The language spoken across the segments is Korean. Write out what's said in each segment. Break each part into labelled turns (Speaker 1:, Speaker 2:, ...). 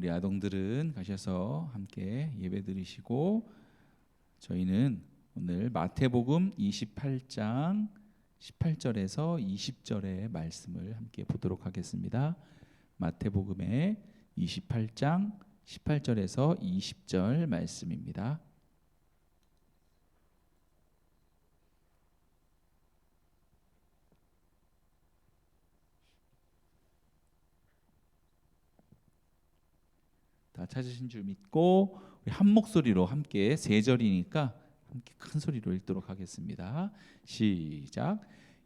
Speaker 1: 우리 아동들은 가셔서 함께 예배 드리시고, 저희는 오늘 마태복음 28장 18절에서 20절의 말씀을 함께 보도록 하겠습니다. 마태복음의 28장 18절에서 20절 말씀입니다. 다 찾으신 줄 믿고 우리 한 목소리로 함께 세 절이니까 함께 큰 소리로 읽도록 하겠습니다. 시작.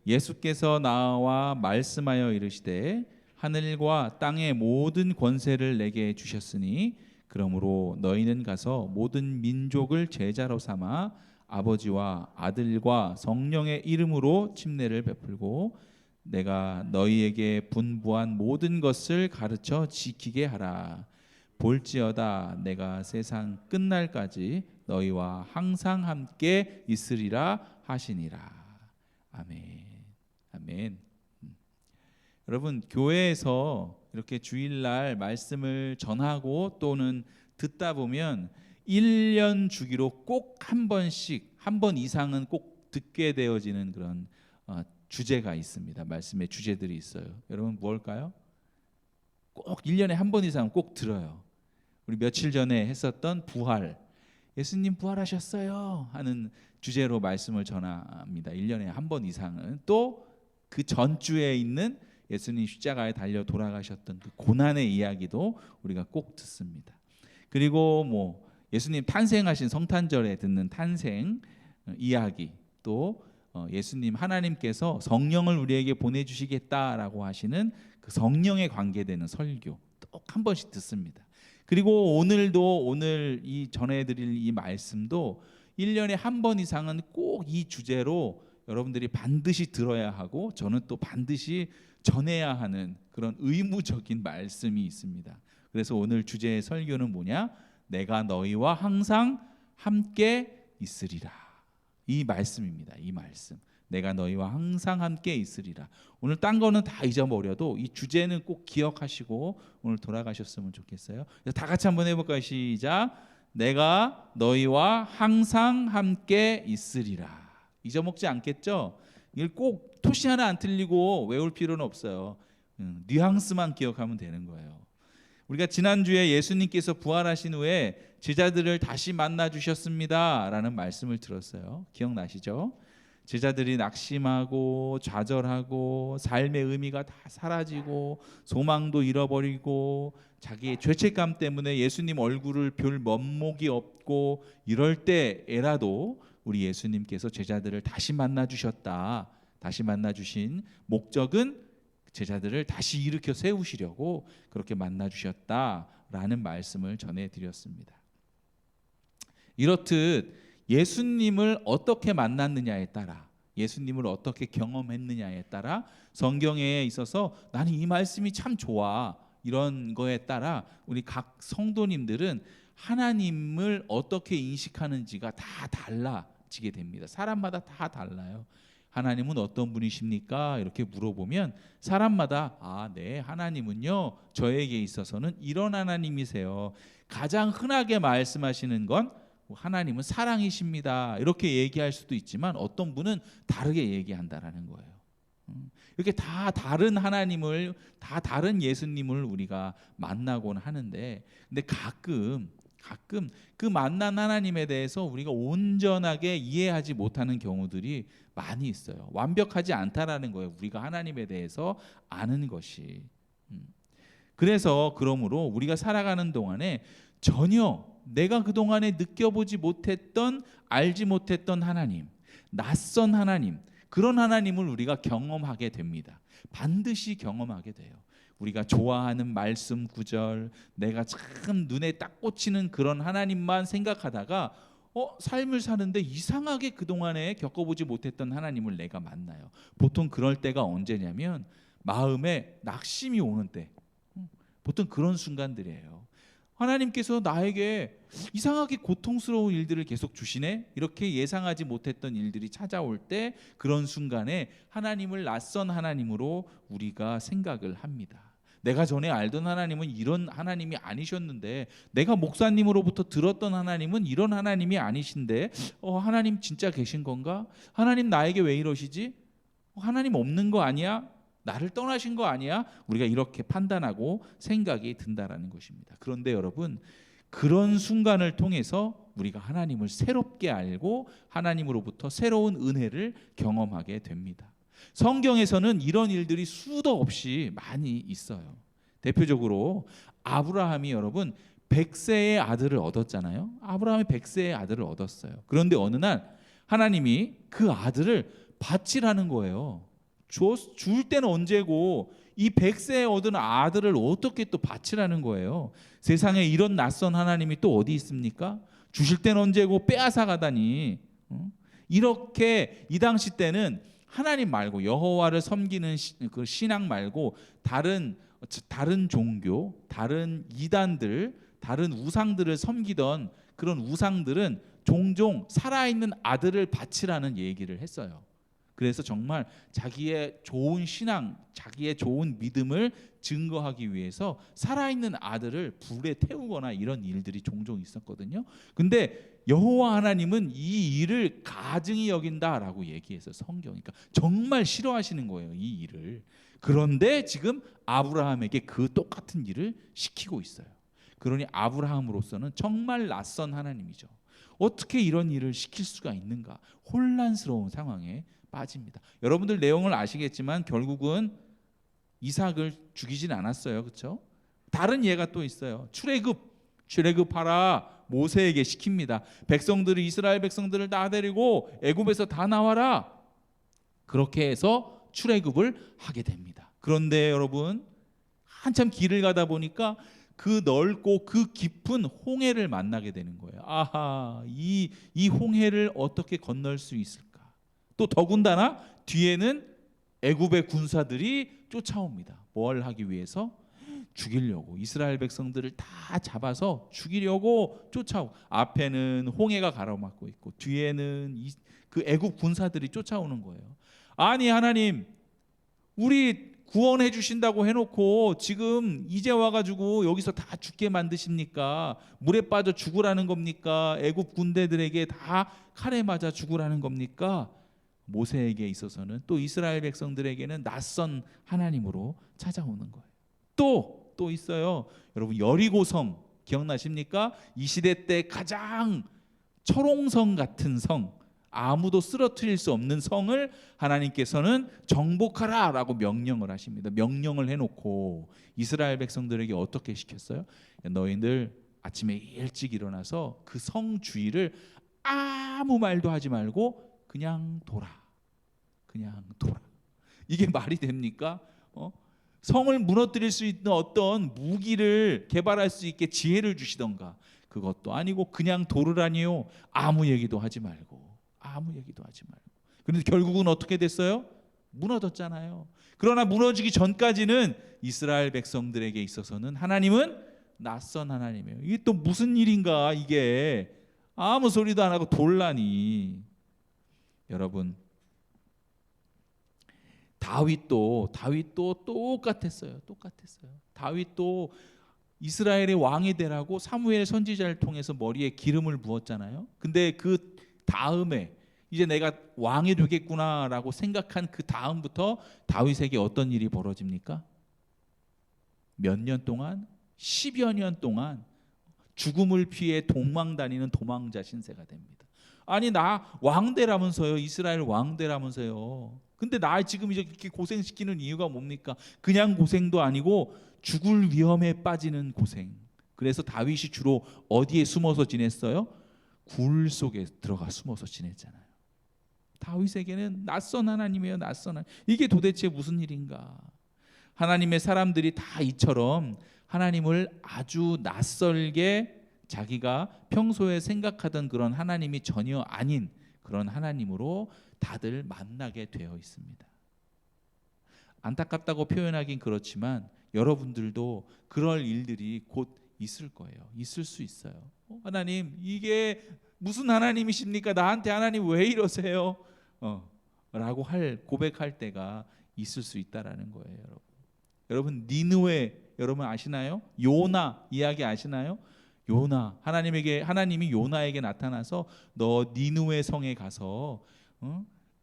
Speaker 1: 예수께서 나와 말씀하여 이르시되 하늘과 땅의 모든 권세를 내게 주셨으니 그러므로 너희는 가서 모든 민족을 제자로 삼아 아버지와 아들과 성령의 이름으로 침례를 베풀고 내가 너희에게 분부한 모든 것을 가르쳐 지키게 하라. 볼지어다 내가 세상 끝날까지 너희와 항상 함께 있으리라 하시니라. 아멘. 아멘. 여러분, 교회에서 이렇게 주일날 말씀을 전하고 또는 듣다 보면 1년 주기로 꼭 한 번씩, 한 번 이상은 꼭 듣게 되어지는 그런 주제가 있습니다. 말씀의 주제들이 있어요. 여러분 뭘까요? 꼭 1년에 한 번 이상 꼭 들어요. 우리 며칠 전에 했었던 부활, 예수님 부활하셨어요 하는 주제로 말씀을 전합니다. 1년에 한 번 이상은. 또 그 전주에 있는 예수님 십자가에 달려 돌아가셨던 그 고난의 이야기도 우리가 꼭 듣습니다. 그리고 예수님 탄생하신 성탄절에 듣는 탄생 이야기, 또 예수님 하나님께서 성령을 우리에게 보내주시겠다라고 하시는 그 성령에 관계되는 설교 또 한 번씩 듣습니다. 그리고 오늘 이 전해드릴 이 말씀도 1년에 한 번 이상은 꼭 이 주제로 여러분들이 반드시 들어야 하고 저는 또 반드시 전해야 하는 그런 의무적인 말씀이 있습니다. 그래서 오늘 주제의 설교는 뭐냐? 내가 너희와 항상 함께 있으리라. 이 말씀입니다. 이 말씀. 내가 너희와 항상 함께 있으리라. 오늘 딴 거는 다 잊어버려도 이 주제는 꼭 기억하시고 오늘 돌아가셨으면 좋겠어요. 다 같이 한번 해볼까요? 시작. 내가 너희와 항상 함께 있으리라. 잊어먹지 않겠죠? 이걸 꼭 토시 하나 안 틀리고 외울 필요는 없어요. 뉘앙스만 기억하면 되는 거예요. 우리가 지난주에 예수님께서 부활하신 후에 제자들을 다시 만나 주셨습니다 라는 말씀을 들었어요. 기억나시죠? 제자들이 낙심하고 좌절하고 삶의 의미가 다 사라지고 소망도 잃어버리고 자기의 죄책감 때문에 예수님 얼굴을 볼 면목이 없고 이럴 때에라도 우리 예수님께서 제자들을 다시 만나 주셨다. 다시 만나 주신 목적은 제자들을 다시 일으켜 세우시려고 그렇게 만나 주셨다라는 말씀을 전해드렸습니다. 이렇듯 예수님을 어떻게 만났느냐에 따라, 예수님을 어떻게 경험했느냐에 따라 성경에 있어서 나는 이 말씀이 참 좋아 이런 거에 따라 우리 각 성도님들은 하나님을 어떻게 인식하는지가 다 달라지게 됩니다. 사람마다 다 달라요. 하나님은 어떤 분이십니까? 이렇게 물어보면 사람마다 네, 하나님은요 저에게 있어서는 이런 하나님이세요. 가장 흔하게 말씀하시는 건 하나님은 사랑이십니다. 이렇게 얘기할 수도 있지만 어떤 분은 다르게 얘기한다라는 거예요. 이렇게 다 다른 하나님을, 다 다른 예수님을 우리가 만나곤 하는데, 근데 가끔 그 만난 하나님에 대해서 우리가 온전하게 이해하지 못하는 경우들이 많이 있어요. 완벽하지 않다라는 거예요. 우리가 하나님에 대해서 아는 것이. 그러므로 우리가 살아가는 동안에 전혀 내가 그동안에 느껴보지 못했던, 알지 못했던 하나님, 낯선 하나님, 그런 하나님을 우리가 경험하게 됩니다. 반드시 경험하게 돼요. 우리가 좋아하는 말씀 구절, 내가 참 눈에 딱 꽂히는 그런 하나님만 생각하다가 삶을 사는데 이상하게 그동안에 겪어보지 못했던 하나님을 내가 만나요. 보통 그럴 때가 언제냐면 마음에 낙심이 오는 때, 보통 그런 순간들이에요. 하나님께서 나에게 이상하게 고통스러운 일들을 계속 주시네? 이렇게 예상하지 못했던 일들이 찾아올 때 그런 순간에 하나님을 낯선 하나님으로 우리가 생각을 합니다. 내가 전에 알던 하나님은 이런 하나님이 아니셨는데, 내가 목사님으로부터 들었던 하나님은 이런 하나님이 아니신데, 하나님 진짜 계신 건가? 하나님 나에게 왜 이러시지? 하나님 없는 거 아니야? 나를 떠나신 거 아니야? 우리가 이렇게 판단하고 생각이 든다라는 것입니다. 그런데 여러분, 그런 순간을 통해서 우리가 하나님을 새롭게 알고 하나님으로부터 새로운 은혜를 경험하게 됩니다. 성경에서는 이런 일들이 수도 없이 많이 있어요. 대표적으로 아브라함이 여러분 100세의 아들을 얻었잖아요. 아브라함이 100세의 아들을 얻었어요. 그런데 어느 날 하나님이 그 아들을 바치라는 거예요. 줄 때는 언제고 이 100세에 얻은 아들을 어떻게 또 바치라는 거예요. 세상에 이런 낯선 하나님이 또 어디 있습니까? 주실 때는 언제고 빼앗아 가다니. 이렇게 이 당시 때는 하나님 말고 여호와를 섬기는 그 신앙 말고 다른 종교, 다른 이단들, 다른 우상들을 섬기던 그런 우상들은 종종 살아있는 아들을 바치라는 얘기를 했어요. 그래서 정말 자기의 좋은 신앙, 자기의 좋은 믿음을 증거하기 위해서 살아있는 아들을 불에 태우거나 이런 일들이 종종 있었거든요. 근데 여호와 하나님은 이 일을 가증히 여긴다라고 얘기해서 성경이니까 정말 싫어하시는 거예요, 이 일을. 그런데 지금 아브라함에게 그 똑같은 일을 시키고 있어요. 그러니 아브라함으로서는 정말 낯선 하나님이죠. 어떻게 이런 일을 시킬 수가 있는가? 혼란스러운 상황에 빠집니다. 여러분들 내용을 아시겠지만 결국은 이삭을 죽이진 않았어요. 그렇죠? 다른 예가 또 있어요. 출애굽하라 모세에게 시킵니다. 백성들이 이스라엘 백성들을 다 데리고 애굽에서 다 나와라. 그렇게 해서 출애굽을 하게 됩니다. 그런데 여러분 한참 길을 가다 보니까 그 넓고 그 깊은 홍해를 만나게 되는 거예요. 아하, 이 홍해를 어떻게 건널 수 있을까? 또 더군다나 뒤에는 애굽의 군사들이 쫓아옵니다. 뭘 하기 위해서? 죽이려고. 이스라엘 백성들을 다 잡아서 죽이려고 쫓아오고, 앞에는 홍해가 가로막고 있고 뒤에는 그 애굽 군사들이 쫓아오는 거예요. 아니 하나님, 우리 구원해 주신다고 해놓고 지금 이제 와가지고 여기서 다 죽게 만드십니까? 물에 빠져 죽으라는 겁니까? 애굽 군대들에게 다 칼에 맞아 죽으라는 겁니까? 모세에게 있어서는, 또 이스라엘 백성들에게는 낯선 하나님으로 찾아오는 거예요. 또 있어요. 여러분 여리고성 기억나십니까? 이 시대 때 가장 철옹성 같은 성, 아무도 쓰러뜨릴 수 없는 성을 하나님께서는 정복하라라고 명령을 하십니다. 명령을 해놓고 이스라엘 백성들에게 어떻게 시켰어요? 너희들 아침에 일찍 일어나서 그 성 주위를 아무 말도 하지 말고 그냥 돌아. 이게 말이 됩니까? 성을 무너뜨릴 수 있는 어떤 무기를 개발할 수 있게 지혜를 주시던가, 그것도 아니고 그냥 돌으라니요. 아무 얘기도 하지 말고. 그런데 결국은 어떻게 됐어요? 무너졌잖아요. 그러나 무너지기 전까지는 이스라엘 백성들에게 있어서는 하나님은 낯선 하나님이에요. 이게 또 무슨 일인가, 이게 아무 소리도 안 하고 돌라니. 여러분 다윗도 똑같았어요. 다윗도 이스라엘의 왕이 되라고 사무엘 선지자를 통해서 머리에 기름을 부었잖아요. 근데 그 다음에 이제 내가 왕이 되겠구나라고 생각한 그 다음부터 다윗에게 어떤 일이 벌어집니까? 몇 년 동안? 10여 년 동안 죽음을 피해 도망다니는 도망자 신세가 됩니다. 아니 나 왕대라면서요. 이스라엘 왕대라면서요. 근데 나 지금 이제 이렇게 고생시키는 이유가 뭡니까? 그냥 고생도 아니고 죽을 위험에 빠지는 고생. 그래서 다윗이 주로 어디에 숨어서 지냈어요? 굴 속에 들어가 숨어서 지냈잖아요. 다윗에게는 낯선 하나님이에요. 낯선 하나님. 이게 도대체 무슨 일인가? 하나님의 사람들이 다 이처럼 하나님을 아주 낯설게 자기가 평소에 생각하던 그런 하나님이 전혀 아닌 그런 하나님으로 다들 만나게 되어 있습니다. 안타깝다고 표현하긴 그렇지만 여러분들도 그럴 일들이 곧 있을 거예요. 있을 수 있어요. 하나님, 이게 무슨 하나님이십니까? 나한테 하나님 왜 이러세요? 라고 고백할 때가 있을 수 있다라는 거예요, 여러분. 여러분 니느웨 여러분 아시나요? 요나 이야기 아시나요? 요나 하나님이 요나에게 나타나서 너 니느웨 성에 가서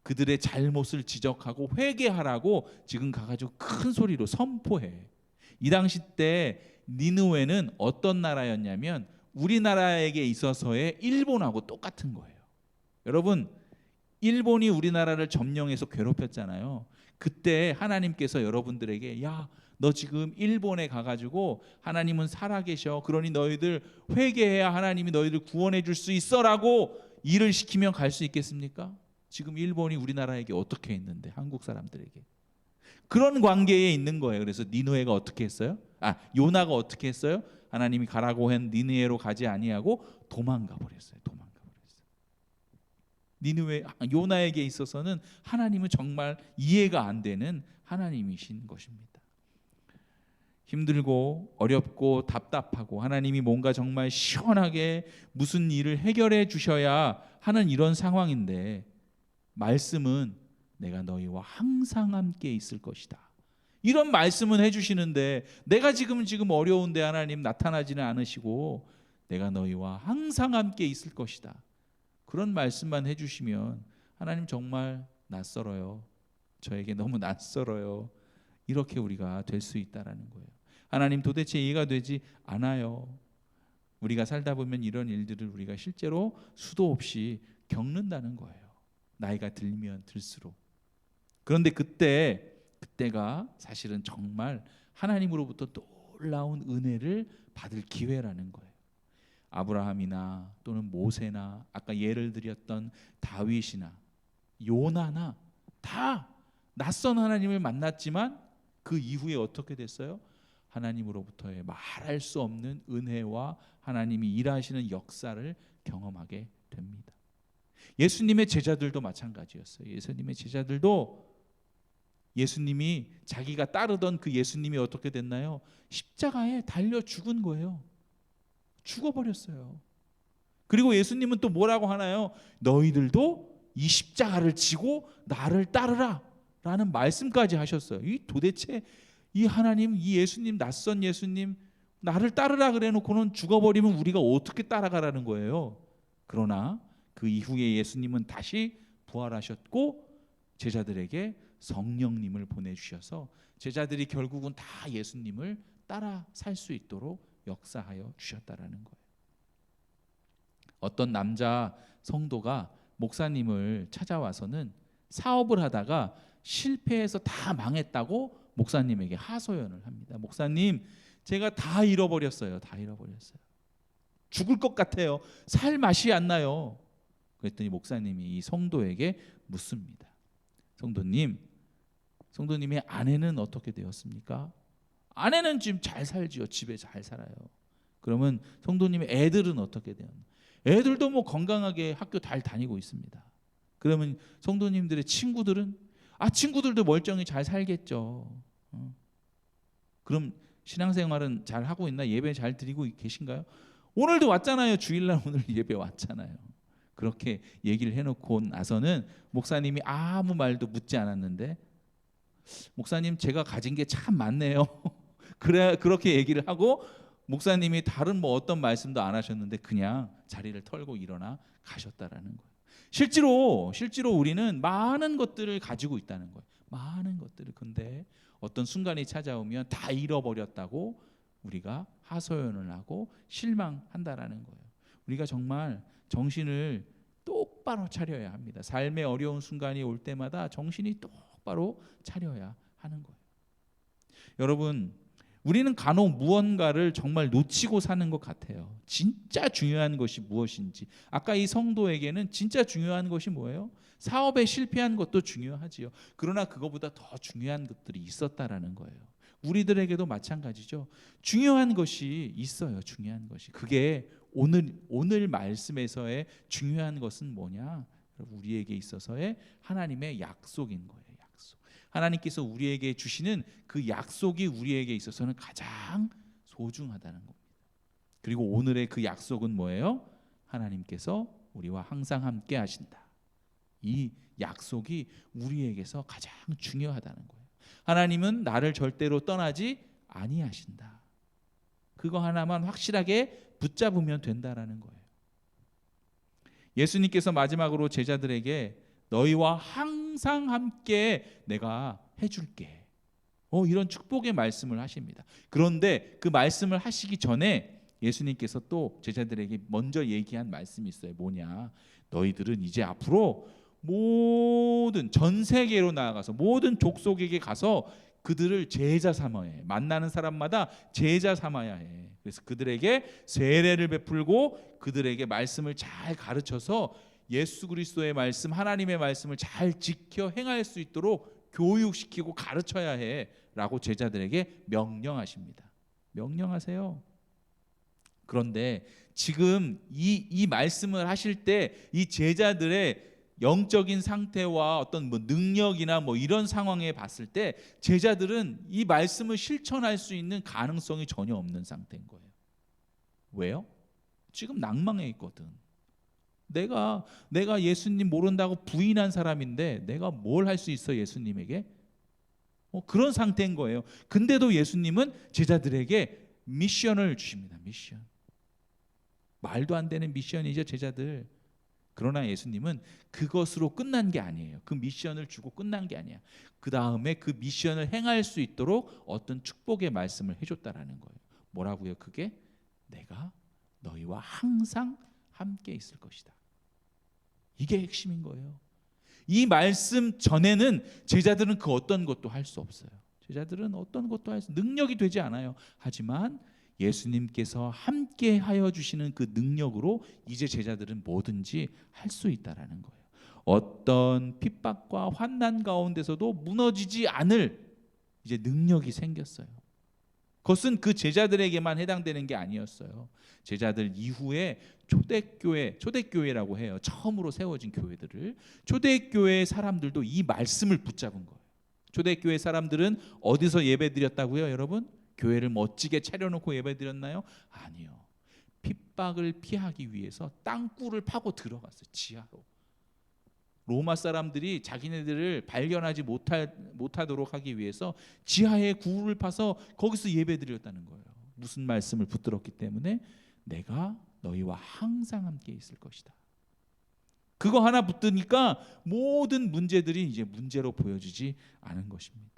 Speaker 1: 그들의 잘못을 지적하고 회개하라고 지금 가가지고 큰 소리로 선포해. 이 당시 때 니느웨는 어떤 나라였냐면 우리나라에게 있어서의 일본하고 똑같은 거예요. 여러분 일본이 우리나라를 점령해서 괴롭혔잖아요. 그때 하나님께서 여러분들에게 야, 너 지금 일본에 가가지고 하나님은 살아계셔. 그러니 너희들 회개해야 하나님이 너희들 구원해 줄 수 있어라고 일을 시키면 갈 수 있겠습니까? 지금 일본이 우리나라에게 어떻게 했는데 한국 사람들에게 그런 관계에 있는 거예요. 그래서 니느웨가 어떻게 했어요? 요나가 어떻게 했어요? 하나님이 가라고 한 니느웨로 가지 아니하고 도망가 버렸어요. 니느웨 요나에게 있어서는 하나님은 정말 이해가 안 되는 하나님이신 것입니다. 힘들고 어렵고 답답하고 하나님이 뭔가 정말 시원하게 무슨 일을 해결해 주셔야 하는 이런 상황인데 말씀은 내가 너희와 항상 함께 있을 것이다. 이런 말씀은 해주시는데 내가 지금 어려운데 하나님 나타나지는 않으시고 내가 너희와 항상 함께 있을 것이다. 그런 말씀만 해주시면 하나님 정말 낯설어요. 저에게 너무 낯설어요. 이렇게 우리가 될 수 있다라는 거예요. 하나님 도대체 이해가 되지 않아요. 우리가 살다 보면 이런 일들을 우리가 실제로 수도 없이 겪는다는 거예요. 나이가 들면 들수록. 그런데 그때가 사실은 정말 하나님으로부터 놀라운 은혜를 받을 기회라는 거예요. 아브라함이나 또는 모세나 아까 예를 드렸던 다윗이나 요나나 다 낯선 하나님을 만났지만 그 이후에 어떻게 됐어요? 하나님으로부터의 말할 수 없는 은혜와 하나님이 일하시는 역사를 경험하게 됩니다. 예수님의 제자들도 마찬가지였어요. 예수님의 제자들도 예수님이 자기가 따르던 그 예수님이 어떻게 됐나요? 십자가에 달려 죽은 거예요. 죽어버렸어요. 그리고 예수님은 또 뭐라고 하나요? 너희들도 이 십자가를 지고 나를 따르라 라는 말씀까지 하셨어요. 이 도대체 이 하나님, 이 예수님, 낯선 예수님 나를 따르라 그래 놓고는 죽어버리면 우리가 어떻게 따라가라는 거예요. 그러나 그 이후에 예수님은 다시 부활하셨고 제자들에게 성령님을 보내주셔서 제자들이 결국은 다 예수님을 따라 살 수 있도록 역사하여 주셨다라는 거예요. 어떤 남자 성도가 목사님을 찾아와서는 사업을 하다가 실패해서 다 망했다고 목사님에게 하소연을 합니다. 목사님, 제가 다 잃어버렸어요. 죽을 것 같아요. 살 맛이 안 나요. 그랬더니 목사님이 이 성도에게 묻습니다. 성도님의 아내는 어떻게 되었습니까? 아내는 지금 잘 살지요. 집에 잘 살아요. 그러면 성도님의 애들은 어떻게 되었나요? 애들도 뭐 건강하게 학교 잘 다니고 있습니다. 그러면 성도님들의 친구들은 친구들도 멀쩡히 잘 살겠죠. 그럼 신앙생활은 잘 하고 있나? 예배 잘 드리고 계신가요? 오늘도 왔잖아요. 주일날 오늘 예배 왔잖아요. 그렇게 얘기를 해놓고 나서는 목사님이 아무 말도 묻지 않았는데 목사님 제가 가진 게 참 많네요. 그렇게 얘기를 하고 목사님이 다른 뭐 어떤 말씀도 안 하셨는데 그냥 자리를 털고 일어나 가셨다라는 거예요. 실제로 우리는 많은 것들을 가지고 있다는 거예요. 많은 것들을. 근데 어떤 순간이 찾아오면 다 잃어버렸다고 우리가 하소연을 하고 실망한다라는 거예요. 우리가 정말 정신을 똑바로 차려야 합니다. 삶의 어려운 순간이 올 때마다 정신이 똑바로 차려야 하는 거예요. 여러분, 우리는 간혹 무언가를 정말 놓치고 사는 것 같아요. 진짜 중요한 것이 무엇인지. 아까 이 성도에게는 진짜 중요한 것이 뭐예요? 사업에 실패한 것도 중요하지요. 그러나 그거보다 더 중요한 것들이 있었다라는 거예요. 우리들에게도 마찬가지죠. 중요한 것이 있어요. 중요한 것이. 그게 오늘 말씀에서의 중요한 것은 뭐냐? 우리에게 있어서의 하나님의 약속인 거예요. 하나님께서 우리에게 주시는 그 약속이 우리에게 있어서는 가장 소중하다는 겁니다. 그리고 오늘의 그 약속은 뭐예요? 하나님께서 우리와 항상 함께 하신다. 이 약속이 우리에게서 가장 중요하다는 거예요. 하나님은 나를 절대로 떠나지 아니하신다. 그거 하나만 확실하게 붙잡으면 된다라는 거예요. 예수님께서 마지막으로 제자들에게 너희와 항상 함께 내가 해줄게, 이런 축복의 말씀을 하십니다. 그런데 그 말씀을 하시기 전에 예수님께서 또 제자들에게 먼저 얘기한 말씀이 있어요. 뭐냐? 너희들은 이제 앞으로 모든 전 세계로 나아가서 모든 족속에게 가서 그들을 제자 삼아야 해. 만나는 사람마다 제자 삼아야 해. 그래서 그들에게 세례를 베풀고 그들에게 말씀을 잘 가르쳐서 예수 그리스도의 말씀, 하나님의 말씀을 잘 지켜 행할 수 있도록 교육시키고 가르쳐야 해 라고 제자들에게 명령하십니다. 명령하세요. 그런데 지금 이 말씀을 하실 때 이 제자들의 영적인 상태와 어떤 능력이나 이런 상황에 봤을 때 제자들은 이 말씀을 실천할 수 있는 가능성이 전혀 없는 상태인 거예요. 왜요? 지금 낭망해 있거든. 내가 예수님 모른다고 부인한 사람인데 내가 뭘 할 수 있어 예수님에게? 그런 상태인 거예요. 근데도 예수님은 제자들에게 미션을 주십니다. 미션. 말도 안 되는 미션이죠, 제자들. 그러나 예수님은 그것으로 끝난 게 아니에요. 그 미션을 주고 끝난 게 아니야. 그 다음에 그 미션을 행할 수 있도록 어떤 축복의 말씀을 해줬다라는 거예요. 뭐라고요? 그게 내가 너희와 항상 함께 있을 것이다. 이게 핵심인 거예요. 이 말씀 전에는 제자들은 그 어떤 것도 할 수 없어요. 제자들은 어떤 것도 할 수, 능력이 되지 않아요. 하지만 예수님께서 함께 하여 주시는 그 능력으로 이제 제자들은 뭐든지 할 수 있다라는 거예요. 어떤 핍박과 환난 가운데서도 무너지지 않을 이제 능력이 생겼어요. 그것은 그 제자들에게만 해당되는 게 아니었어요. 제자들 이후에 초대교회라고 해요. 처음으로 세워진 교회들을, 초대교회 사람들도 이 말씀을 붙잡은 거예요. 초대교회 사람들은 어디서 예배드렸다고요, 여러분? 교회를 멋지게 차려놓고 예배드렸나요? 아니요. 핍박을 피하기 위해서 땅굴을 파고 들어갔어요. 지하로. 로마 사람들이 자기네들을 발견하지 못하도록 하기 위해서 지하에 굴을 파서 거기서 예배드렸다는 거예요. 무슨 말씀을 붙들었기 때문에 내가 너희와 항상 함께 있을 것이다. 그거 하나 붙드니까 모든 문제들이 이제 문제로 보여지지 않은 것입니다.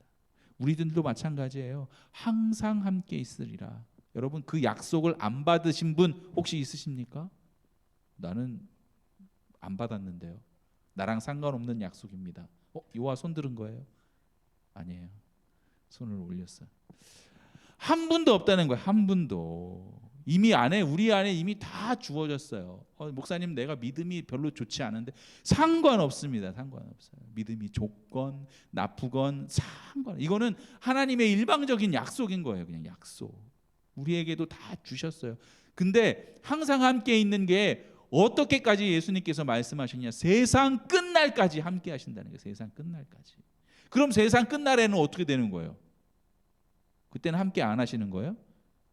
Speaker 1: 우리들도 마찬가지예요. 항상 함께 있으리라. 여러분, 그 약속을 안 받으신 분 혹시 있으십니까? 나는 안 받았는데요. 나랑 상관없는 약속입니다. 요아 손 들은 거예요? 아니에요. 손을 올렸어요. 한 분도 없다는 거예요. 한 분도. 이미 우리 안에 이미 다 주어졌어요. 목사님, 내가 믿음이 별로 좋지 않은데 상관없습니다. 상관없어요. 믿음이 좋건 나쁘건 이거는 하나님의 일방적인 약속인 거예요. 그냥 약속. 우리에게도 다 주셨어요. 근데 항상 함께 있는 게 어떻게까지 예수님께서 말씀하셨냐? 세상 끝날까지 함께 하신다는 거예요. 세상 끝날까지. 그럼 세상 끝날에는 어떻게 되는 거예요? 그때는 함께 안 하시는 거예요?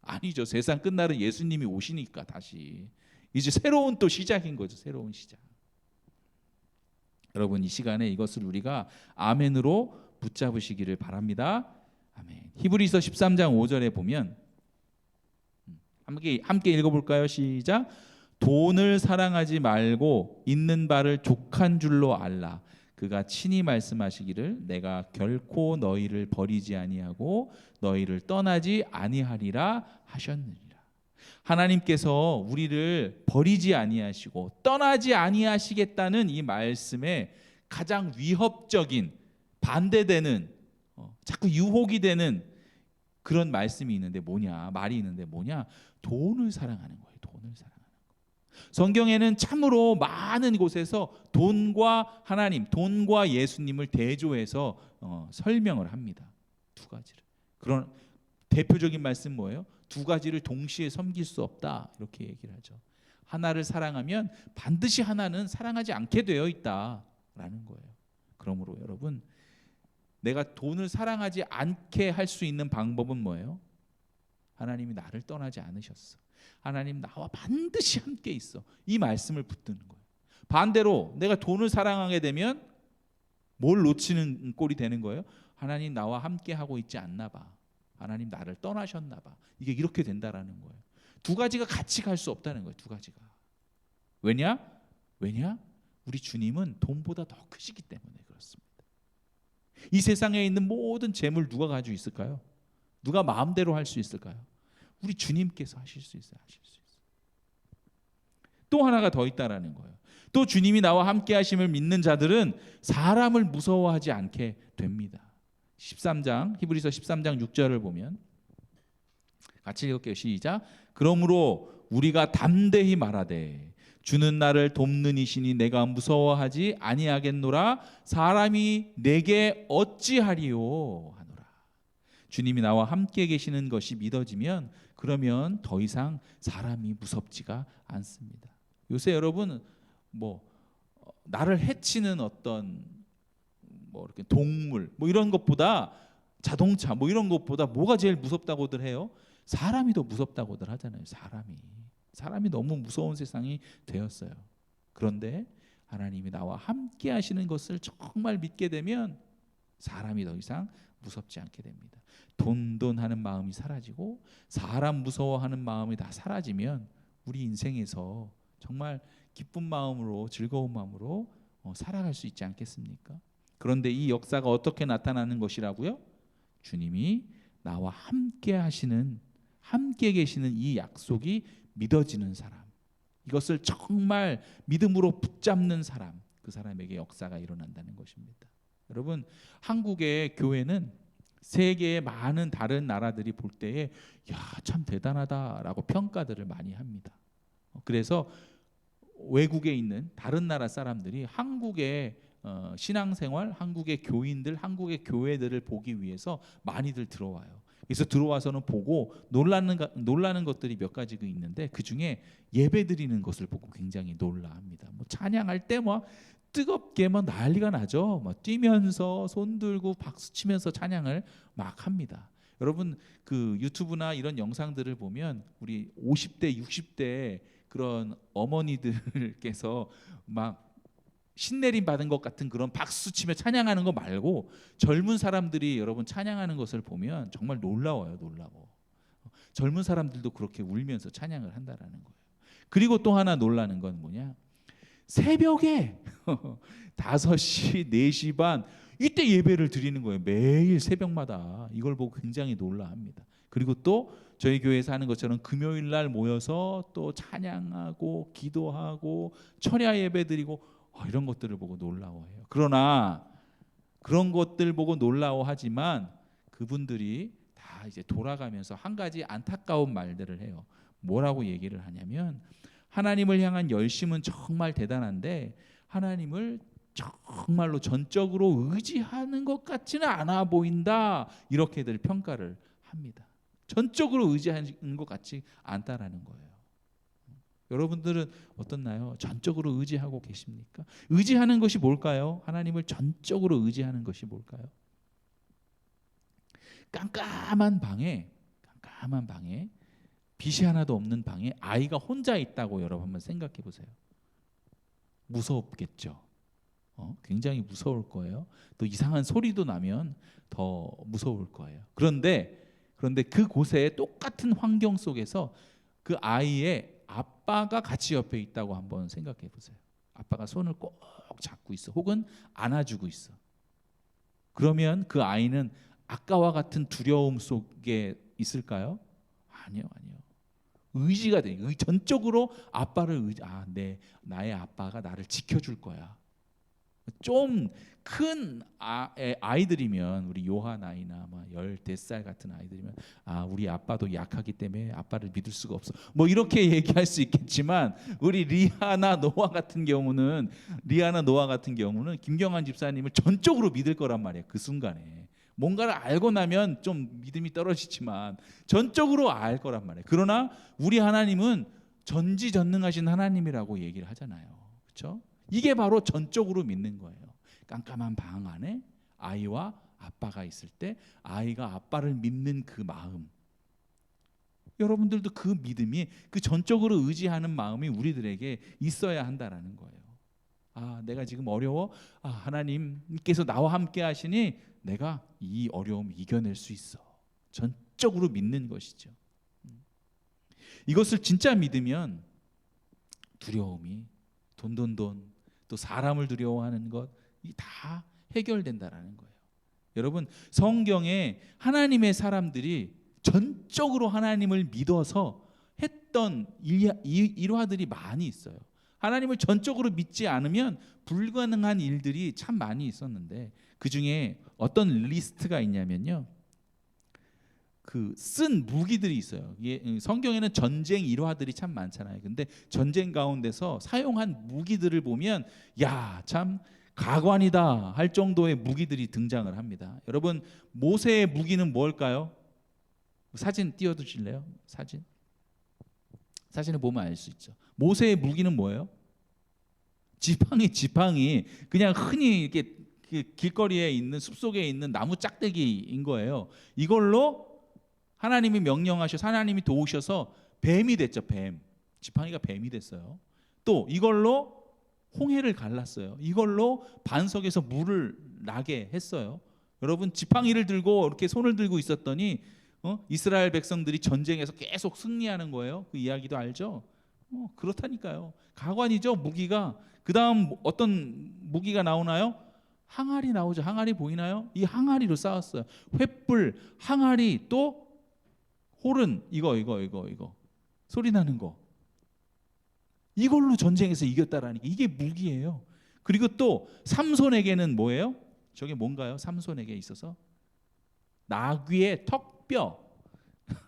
Speaker 1: 아니죠. 세상 끝날은 예수님이 오시니까 다시 이제 새로운 또 시작인 거죠. 새로운 시작. 여러분, 이 시간에 이것을 우리가 아멘으로 붙잡으시기를 바랍니다. 아멘. 히브리서 13장 5절에 보면 함께 읽어볼까요? 시작. 돈을 사랑하지 말고 있는 바를 족한 줄로 알라. 그가 친히 말씀하시기를 내가 결코 너희를 버리지 아니하고 너희를 떠나지 아니하리라 하셨느니라. 하나님께서 우리를 버리지 아니하시고 떠나지 아니하시겠다는 이 말씀에 가장 위협적인, 반대되는, 자꾸 유혹이 되는 그런 말씀이 있는데 말이 있는데 뭐냐? 돈을 사랑하는 거예요. 돈을 사랑하는 거예요. 성경에는 참으로 많은 곳에서 돈과 하나님, 돈과 예수님을 대조해서 설명을 합니다. 두 가지를. 그런 대표적인 말씀 뭐예요? 두 가지를 동시에 섬길 수 없다, 이렇게 얘기를 하죠. 하나를 사랑하면 반드시 하나는 사랑하지 않게 되어 있다라는 거예요. 그러므로 여러분, 내가 돈을 사랑하지 않게 할 수 있는 방법은 뭐예요? 하나님이 나를 떠나지 않으셨어. 하나님 나와 반드시 함께 있어. 이 말씀을 붙드는 거예요. 반대로 내가 돈을 사랑하게 되면 뭘 놓치는 꼴이 되는 거예요? 하나님 나와 함께 하고 있지 않나 봐. 하나님 나를 떠나셨나 봐. 이게 이렇게 된다라는 거예요. 두 가지가 같이 갈 수 없다는 거예요. 두 가지가. 왜냐? 우리 주님은 돈보다 더 크시기 때문에 그렇습니다. 이 세상에 있는 모든 재물 누가 가지고 있을까요? 누가 마음대로 할 수 있을까요? 우리 주님께서 하실 수 있어요. 또 하나가 더 있다라는 거예요. 또 주님이 나와 함께 하심을 믿는 자들은 사람을 무서워하지 않게 됩니다. 13장 히브리서 13장 6절을 보면 같이 읽을게요. 시작. 그러므로 우리가 담대히 말하되 주는 나를 돕는 이시니 내가 무서워하지 아니하겠노라. 사람이 내게 어찌하리요 하노라. 주님이 나와 함께 계시는 것이 믿어지면 그러면 더 이상 사람이 무섭지가 않습니다. 요새 여러분 나를 해치는 어떤 이렇게 동물 이런 것보다 자동차 이런 것보다 뭐가 제일 무섭다고들 해요? 사람이 더 무섭다고들 하잖아요. 사람이 너무 무서운 세상이 되었어요. 그런데 하나님이 나와 함께 하시는 것을 정말 믿게 되면 사람이 더 이상 무섭지 않게 됩니다. 돈 하는 마음이 사라지고 사람 무서워하는 마음이 다 사라지면 우리 인생에서 정말 기쁜 마음으로 즐거운 마음으로 살아갈 수 있지 않겠습니까? 그런데 이 역사가 어떻게 나타나는 것이라고요? 주님이 나와 함께 계시는 이 약속이 믿어지는 사람, 이것을 정말 믿음으로 붙잡는 사람, 그 사람에게 역사가 일어난다는 것입니다. 여러분, 한국의 교회는 세계의 많은 다른 나라들이 볼 때에 참 대단하다라고 평가들을 많이 합니다. 그래서 외국에 있는 다른 나라 사람들이 한국의 신앙생활, 한국의 교인들, 한국의 교회들을 보기 위해서 많이들 들어와요. 그래서 들어와서는 보고 놀라는 것들이 몇 가지가 있는데 그 중에 예배 드리는 것을 보고 굉장히 놀라합니다. 찬양할 때 뜨겁게 난리가 나죠. 뛰면서 손 들고 박수 치면서 찬양을 막 합니다. 여러분 그 유튜브나 이런 영상들을 보면 우리 50대, 60대 그런 어머니들께서 막 신내림 받은 것 같은 그런 박수 치며 찬양하는 거 말고 젊은 사람들이 여러분 찬양하는 것을 보면 정말 놀라워요. 젊은 사람들도 그렇게 울면서 찬양을 한다라는 거예요. 그리고 또 하나 놀라는 건 뭐냐? 새벽에 5시, 4시 반 이때 예배를 드리는 거예요. 매일 새벽마다. 이걸 보고 굉장히 놀라합니다. 그리고 또 저희 교회에서 하는 것처럼 금요일 날 모여서 또 찬양하고 기도하고 철야 예배 드리고 이런 것들을 보고 놀라워해요. 그러나 그런 것들 보고 놀라워하지만 그분들이 다 이제 돌아가면서 한 가지 안타까운 말들을 해요. 뭐라고 얘기를 하냐면 하나님을 향한 열심은 정말 대단한데 하나님을 정말로 전적으로 의지하는 것 같지는 않아 보인다. 이렇게들 평가를 합니다. 전적으로 의지하는 것 같지 않다라는 거예요. 여러분들은 어떻나요? 전적으로 의지하고 계십니까? 의지하는 것이 뭘까요? 하나님을 전적으로 의지하는 것이 뭘까요? 깜깜한 방에 빛이 하나도 없는 방에 아이가 혼자 있다고 여러분 한번 생각해 보세요. 무섭겠죠. 굉장히 무서울 거예요. 또 이상한 소리도 나면 더 무서울 거예요. 그런데 그곳에 똑같은 환경 속에서 그 아이의 아빠가 같이 옆에 있다고 한번 생각해 보세요. 아빠가 손을 꼭 잡고 있어. 혹은 안아주고 있어. 그러면 그 아이는 아까와 같은 두려움 속에 있을까요? 아니요. 의지가 돼. 전적으로 아빠를 나의 아빠가 나를 지켜줄 거야. 좀 큰 아이들이면 우리 요한 아이나 15살 같은 아이들이면 우리 아빠도 약하기 때문에 아빠를 믿을 수가 없어. 이렇게 얘기할 수 있겠지만 우리 리아나 노아 같은 경우는 김경환 집사님을 전적으로 믿을 거란 말이에요. 그 순간에. 뭔가를 알고 나면 좀 믿음이 떨어지지만 전적으로 알 거란 말이에요. 그러나 우리 하나님은 전지전능하신 하나님이라고 얘기를 하잖아요. 그렇죠? 이게 바로 전적으로 믿는 거예요. 깜깜한 방 안에 아이와 아빠가 있을 때 아이가 아빠를 믿는 그 마음, 여러분들도 그 믿음이 그 전적으로 의지하는 마음이 우리들에게 있어야 한다라는 거예요. 내가 지금 어려워. 하나님께서 나와 함께 하시니 내가 이 어려움 이겨낼 수 있어. 전적으로 믿는 것이죠. 이것을 진짜 믿으면 두려움이 돈 또 사람을 두려워하는 것 이 다 해결된다라는 거예요. 여러분, 성경에 하나님의 사람들이 전적으로 하나님을 믿어서 했던 일화들이 많이 있어요. 하나님을 전적으로 믿지 않으면 불가능한 일들이 참 많이 있었는데, 그 중에 어떤 리스트가 있냐면요, 그 쓴 무기들이 있어요. 성경에는 전쟁 일화들이 참 많잖아요. 근데 전쟁 가운데서 사용한 무기들을 보면 참 가관이다 할 정도의 무기들이 등장을 합니다. 여러분, 모세의 무기는 뭘까요? 사진 띄워주실래요? 사진을 보면 알 수 있죠. 모세의 무기는 뭐예요? 지팡이 그냥 흔히 이렇게 길거리에 있는 숲속에 있는 나무 짝대기인 거예요. 이걸로 하나님이 명령하셔서 하나님이 도우셔서 뱀이 됐죠. 지팡이가 뱀이 됐어요. 또 이걸로 홍해를 갈랐어요. 이걸로 반석에서 물을 나게 했어요. 여러분, 지팡이를 들고 이렇게 손을 들고 있었더니 이스라엘 백성들이 전쟁에서 계속 승리하는 거예요. 그 이야기도 알죠? 그렇다니까요. 가관이죠, 무기가. 그 다음 어떤 무기가 나오나요? 항아리 나오죠. 항아리 보이나요? 이 항아리로 싸웠어요. 횃불, 항아리, 또 호른, 이거 소리 나는 거, 이걸로 전쟁에서 이겼다라는 게 이게 무기예요. 그리고 또 삼손에게는 뭐예요? 저게 뭔가요? 삼손에게 있어서 나귀의 턱뼈.